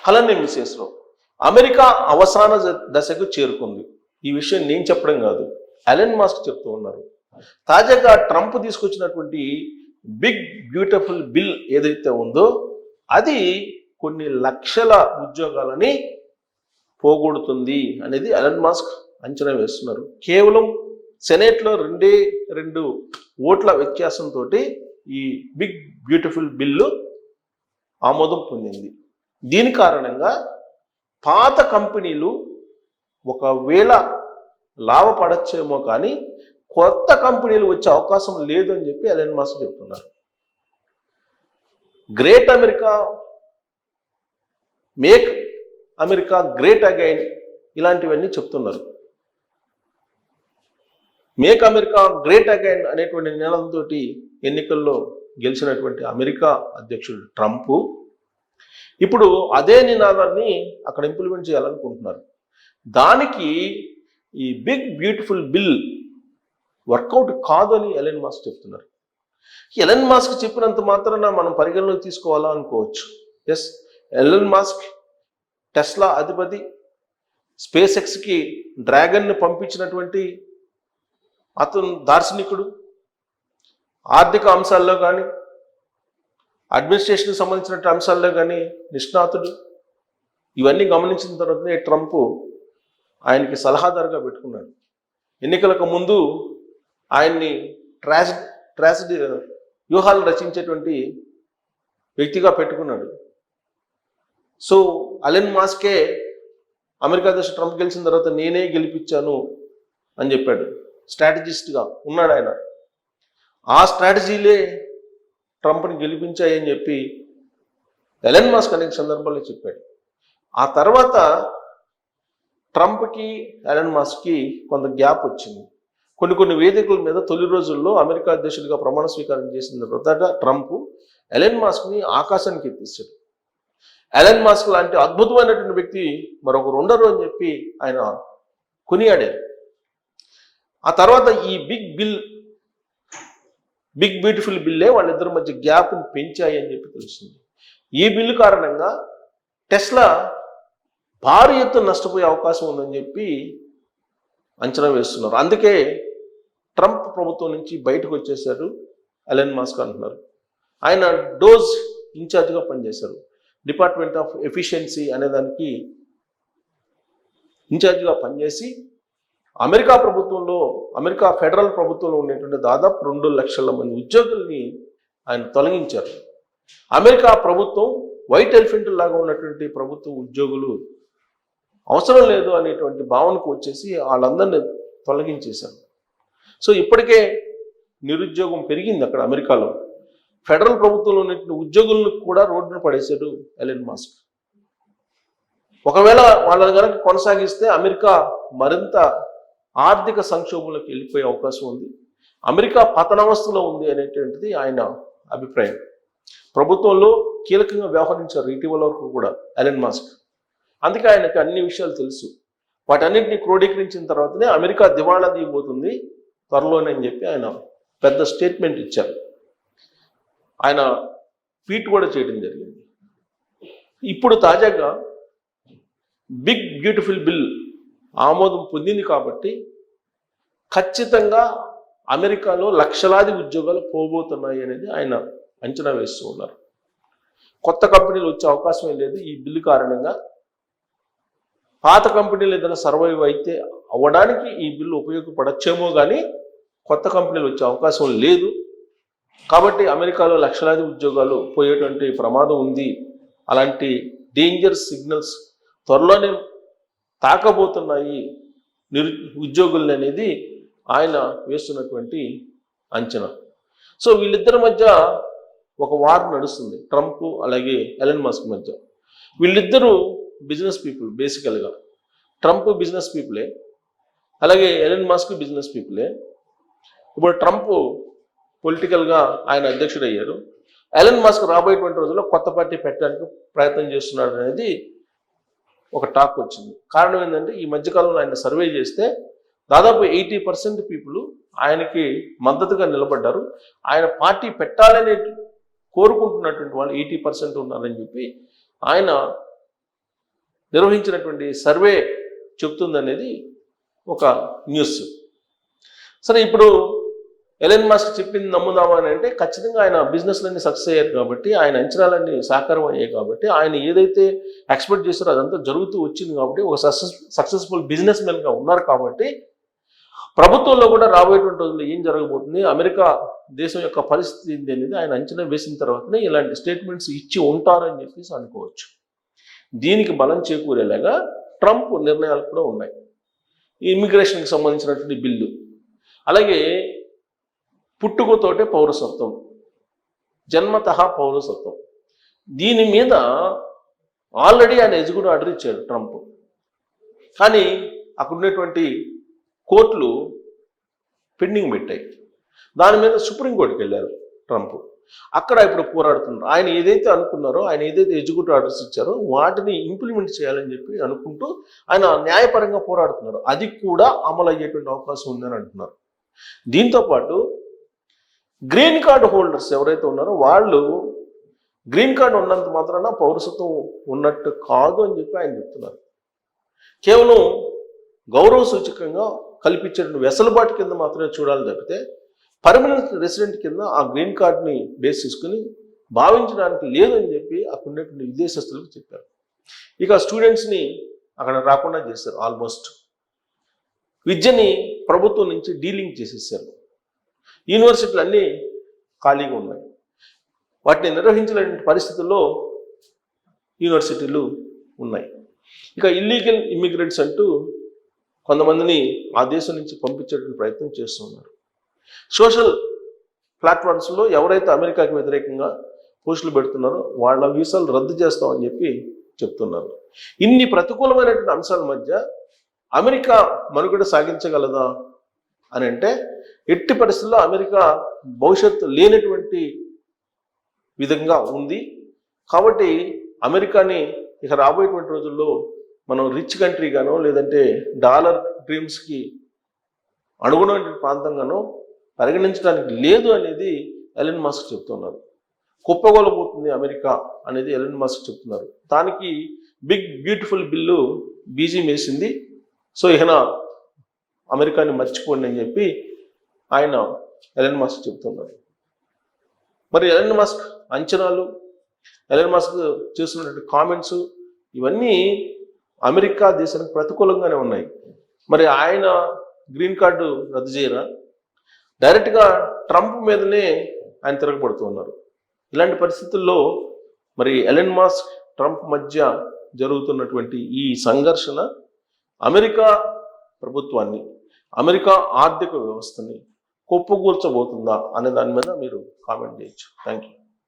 అలానే మిసెస్లో అమెరికా అవసాన దశకు చేరుకుంది. ఈ విషయం నేను చెప్పడం కాదు, ఎలన్ మస్క్ చెప్తూ ఉన్నారు. తాజాగా ట్రంప్ తీసుకొచ్చినటువంటి బిగ్ బ్యూటిఫుల్ బిల్ ఏదైతే ఉందో అది కొన్ని లక్షల ఉద్యోగాలని పోగొడుతుంది అనేది ఎలన్ మస్క్ అంచనా వేస్తున్నారు. కేవలం సెనేట్లో 2 ఓట్ల వ్యత్యాసంతో ఈ బిగ్ బ్యూటిఫుల్ బిల్లు ఆమోదం పొందింది. దీని కారణంగా పాత కంపెనీలు ఒకవేళ లాభపడచ్చేమో కానీ కొత్త కంపెనీలు వచ్చే అవకాశం లేదు అని చెప్పి ఎలన్ మస్క్ చెప్తున్నారు. Great America, make America great again ఇలాంటివన్నీ చెప్తున్నారు. మేక్ అమెరికా గ్రేట్ అగైన్ అనేటువంటి నినాదంతో ఎన్నికల్లో గెలిచినటువంటి అమెరికా అధ్యక్షుడు ట్రంప్ ఇప్పుడు అదే నినాదాన్ని అక్కడ ఇంప్లిమెంట్ చేయాలనుకుంటున్నారు. దానికి ఈ బిగ్ బ్యూటిఫుల్ బిల్ వర్కౌట్ కాదు అని ఎలన్ మస్క్ చెప్తున్నారు. ఎలన్ మస్క్ చెప్పినంత మాత్రాన మనం పరిగణలోకి తీసుకోవాలా అనుకోవచ్చు. ఎస్, ఎలన్ మస్క్ టెస్లా అధిపతి, స్పేస్ ఎక్స్కి డ్రాగన్ని పంపించినటువంటి అతను దార్శనికుడు, ఆర్థిక అంశాల్లో కానీ అడ్మినిస్ట్రేషన్కి సంబంధించిన అంశాల్లో కానీ నిష్ణాతుడు. ఇవన్నీ గమనించిన తర్వాతనే ట్రంప్ ఆయనకి సలహాదారుగా పెట్టుకున్నాడు. ఎన్నికలకు ముందు ఆయన్ని ట్రాజడీ వ్యూహాలు రచించేటువంటి వ్యక్తిగా పెట్టుకున్నాడు. సో ఎలన్ మస్కే అమెరికా అధ్యక్షుడు ట్రంప్ గెలిచిన తర్వాత నేనే గెలిపించాను అని చెప్పాడు. స్ట్రాటజిస్ట్గా ఉన్నాడు ఆయన. ఆ స్ట్రాటజీలే ట్రంప్ని గెలిపించాయని చెప్పి ఎలన్ మస్క్ అనేక సందర్భాల్లో చెప్పాడు. ఆ తర్వాత ట్రంప్కి ఎలన్ మస్క్కి కొంత గ్యాప్ వచ్చింది. కొన్ని వేదికల మీద తొలి రోజుల్లో అమెరికా అధ్యక్షుడిగా ప్రమాణ స్వీకారం చేసిన తర్వాత ట్రంప్ ఎలన్ మస్క్ని ఆకాశానికి ఎత్తిస్తాడు. ఎలన్ మస్క్ లాంటి అద్భుతమైనటువంటి వ్యక్తి మరొకరు ఉండరు అని చెప్పి ఆయన కొనియాడారు. ఆ తర్వాత ఈ బిగ్ బ్యూటిఫుల్ బిల్లే వాళ్ళిద్దరి మధ్య గ్యాప్ని పెంచాయి అని చెప్పి తెలుస్తుంది. ఈ బిల్లు కారణంగా టెస్లా భారీ ఎత్తున నష్టపోయే అవకాశం ఉందని చెప్పి అంచనా వేస్తున్నారు. అందుకే ట్రంప్ ప్రభుత్వం నుంచి బయటకు వచ్చేసారు ఎలన్ మస్క్ అంటున్నారు. ఆయన డోజ్ ఇన్ఛార్జ్గా పనిచేశారు. డిపార్ట్మెంట్ ఆఫ్ ఎఫిషియన్సీ అనేదానికి ఇన్ఛార్జ్గా పనిచేసి అమెరికా ఫెడరల్ ప్రభుత్వంలో ఉండేటువంటి దాదాపు 2 లక్షల మంది ఉద్యోగుల్ని ఆయన తొలగించారు. అమెరికా ప్రభుత్వం వైట్ ఎలిఫెంట్ లాగా ఉన్నటువంటి ప్రభుత్వ ఉద్యోగులు అవసరం లేదు అనేటువంటి భావనకు వచ్చేసి వాళ్ళందరినీ తొలగించేశారు. సో ఇప్పటికే నిరుద్యోగం పెరిగింది అక్కడ అమెరికాలో. ఫెడరల్ ప్రభుత్వంలో ఉన్నటువంటి ఉద్యోగులను కూడా రోడ్డున పడేశాడు ఎలన్ మస్క్. ఒకవేళ వాళ్ళని కనుక కొనసాగిస్తే అమెరికా మరింత ఆర్థిక సంక్షోభంలోకి వెళ్ళిపోయే అవకాశం ఉంది. అమెరికా పతనావస్థలో ఉంది అనేటువంటిది ఆయన అభిప్రాయం. ప్రభుత్వంలో కీలకంగా వ్యవహరించారు ఇటీవల వరకు కూడా ఎలన్ మస్క్. అందుకే ఆయనకు అన్ని విషయాలు తెలుసు. వాటన్నింటినీ క్రోడీకరించిన తర్వాతనే అమెరికా దివాళా దిగిపోతుంది త్వరలోనే అని చెప్పి ఆయన పెద్ద స్టేట్మెంట్ ఇచ్చారు. ఆయన ట్వీట్ కూడా చేయడం జరిగింది. ఇప్పుడు తాజాగా బిగ్ బ్యూటిఫుల్ బిల్ ఆమోదం పొందింది కాబట్టి ఖచ్చితంగా అమెరికాలో లక్షలాది ఉద్యోగాలు పోబోతున్నాయి అనేది ఆయన అంచనా వేస్తూ ఉన్నారు. కొత్త కంపెనీలు వచ్చే అవకాశమే లేదు ఈ బిల్లు కారణంగా. పాత కంపెనీలు ఏదైనా సర్వైవ్ అయితే అవ్వడానికి ఈ బిల్లు ఉపయోగపడచ్చేమో కానీ కొత్త కంపెనీలు వచ్చే అవకాశం లేదు. కాబట్టి అమెరికాలో లక్షలాది ఉద్యోగాలు పోయేటువంటి ప్రమాదం ఉంది. అలాంటి డేంజర్ సిగ్నల్స్ త్వరలోనే తాకబోతున్నాయి ఉద్యోగులు అనేది ఆయన వేస్తున్నటువంటి అంచనా. సో వీళ్ళిద్దరి మధ్య ఒక వార్ నడుస్తుంది, ట్రంప్ అలాగే ఎలన్ మస్క్ మధ్య. వీళ్ళిద్దరూ బిజినెస్ పీపుల్ బేసికల్గా. ట్రంప్ బిజినెస్ పీపులే, అలాగే ఎలన్ మస్క్ బిజినెస్ పీపులే. ఇప్పుడు ట్రంప్ పొలిటికల్గా ఆయన అధ్యక్షుడు అయ్యారు. ఎలన్ మస్క్ రాబోయేటువంటి రోజుల్లో కొత్త పార్టీ పెట్టడానికి ప్రయత్నం చేస్తున్నాడు అనేది ఒక టాక్ వచ్చింది. కారణం ఏంటంటే ఈ మధ్యకాలంలో ఆయన సర్వే చేస్తే దాదాపు 80% పీపుల్ ఆయనకి మద్దతుగా నిలబడ్డారు. ఆయన పార్టీ పెట్టాలని కోరుకుంటున్నటువంటి వాళ్ళు 80% ఉన్నారని చెప్పి ఆయన నిర్వహించినటువంటి సర్వే చెప్తుందనేది ఒక న్యూస్. సరే, ఇప్పుడు ఎలన్ మస్క్ చెప్పింది నమ్ముదామా అని అంటే ఖచ్చితంగా ఆయన బిజినెస్లన్నీ సక్సెస్ అయ్యారు కాబట్టి, ఆయన అంచనాలన్నీ సాకారం అయ్యాయి కాబట్టి, ఆయన ఏదైతే ఎక్స్పెక్ట్ చేశారో అదంతా జరుగుతూ వచ్చింది కాబట్టి, ఒక సక్సెస్ఫుల్ బిజినెస్ మెన్గా ఉన్నారు కాబట్టి, ప్రభుత్వంలో కూడా రాబోయేటువంటి రోజుల్లో ఏం జరగబోతుంది, అమెరికా దేశం యొక్క పరిస్థితి ఏంటి అనేది ఆయన అంచనా వేసిన తర్వాతనే ఇలాంటి స్టేట్మెంట్స్ ఇచ్చి ఉంటారని చెప్పేసి అనుకోవచ్చు. దీనికి బలం చేకూరేలాగా ట్రంప్ నిర్ణయాలు కూడా ఉన్నాయి. ఈ ఇమ్మిగ్రేషన్కి సంబంధించినటువంటి బిల్లు, అలాగే పుట్టుకతోటే పౌరసత్వం, జన్మతః పౌరసత్వం, దీని మీద ఆల్రెడీ ఆయన ఎగ్జిక్యూటివ్ ఆర్డర్ ఇచ్చాడు ట్రంప్. కానీ అక్కడ ఉన్నటువంటి కోర్టులు పెండింగ్ పెట్టాయి. దాని మీద సుప్రీంకోర్టుకి వెళ్ళారు ట్రంప్. అక్కడ ఇప్పుడు పోరాడుతున్నారు. ఆయన ఏదైతే అనుకున్నారో, ఆయన ఏదైతే ఎగ్జిక్యూటివ్ ఆర్డర్స్ ఇచ్చారో వాటిని ఇంప్లిమెంట్ చేయాలని చెప్పి అనుకుంటూ ఆయన న్యాయపరంగా పోరాడుతున్నారు. అది కూడా అమలు అయ్యేటువంటి అవకాశం ఉందని అంటున్నారు. దీంతోపాటు గ్రీన్ కార్డు హోల్డర్స్ ఎవరైతే ఉన్నారో వాళ్ళు గ్రీన్ కార్డు ఉన్నంత మాత్రాన పౌరసత్వం ఉన్నట్టు కాదు అని చెప్పి ఆయన చెప్తున్నారు. కేవలం గౌరవ సూచకంగా కల్పించే వెసులుబాటు కింద మాత్రమే చూడాలి తప్పితే పర్మనెంట్ రెసిడెంట్ కింద ఆ గ్రీన్ కార్డ్ని బేస్ చేసుకుని భావించడానికి లేదని చెప్పి అక్కడ ఉన్నటువంటి విదేశస్తులకు చెప్పారు. ఇక స్టూడెంట్స్ని అక్కడ రాకుండా చేశారు. ఆల్మోస్ట్ విద్యని ప్రభుత్వం నుంచి డీలింగ్ చేసేసారు. యూనివర్సిటీలు అన్నీ ఖాళీగా ఉన్నాయి. వాటిని నిర్వహించలేని పరిస్థితుల్లో యూనివర్సిటీలు ఉన్నాయి. ఇక ఇల్లీగల్ ఇమ్మిగ్రెంట్స్ అంటూ కొంతమందిని ఆ దేశం నుంచి పంపించేటువంటి ప్రయత్నం చేస్తున్నారు. సోషల్ ప్లాట్ఫామ్స్లో ఎవరైతే అమెరికాకి వ్యతిరేకంగా పోస్టులు పెడుతున్నారో వాళ్ళ వీసాలు రద్దు చేస్తామని చెప్పి చెప్తున్నారు. ఇన్ని ప్రతికూలమైనటువంటి అంశాల మధ్య అమెరికా మనుగడ సాగించగలదా అని అంటే ఎట్టి పరిస్థితుల్లో అమెరికా భవిష్యత్తు లేనటువంటి విధంగా ఉంది. కాబట్టి అమెరికాని ఇక రాబోయేటువంటి రోజుల్లో మనం రిచ్ కంట్రీగానో లేదంటే డాలర్ డ్రీమ్స్కి అనుగుణమైన ప్రాంతంగానో పరిగణించడానికి లేదు అనేది ఎలన్ మస్క్ చెప్తున్నారు. కుప్పగొలబోతుంది అమెరికా అనేది ఎలన్ మస్క్ చెప్తున్నారు. దానికి బిగ్ బ్యూటిఫుల్ బిల్లు బీజం వేసింది. సో ఇక అమెరికాని మర్చిపోండి అని చెప్పి ఆయన ఎలన్ మస్క్ చెప్తున్నారు. మరి ఎలన్ మస్క్ అంచనాలు, ఎలన్ మస్క్ చేస్తున్నటువంటి కామెంట్స్ ఇవన్నీ అమెరికా దేశానికి ప్రతికూలంగానే ఉన్నాయి. మరి ఆయన గ్రీన్ కార్డు రద్దు చేయరా? డైరెక్ట్గా ట్రంప్ మీదనే ఆయన తిరగబడుతూ ఉన్నారు. ఇలాంటి పరిస్థితుల్లో మరి ఎలన్ మస్క్ ట్రంప్ మధ్య జరుగుతున్నటువంటి ఈ సంఘర్షణ అమెరికా ప్రభుత్వాన్ని, అమెరికా ఆర్థిక వ్యవస్థని కుప్పకూర్చబోతుందా అనే దాని మీద మీరు కామెంట్ చేయొచ్చు. Thank you.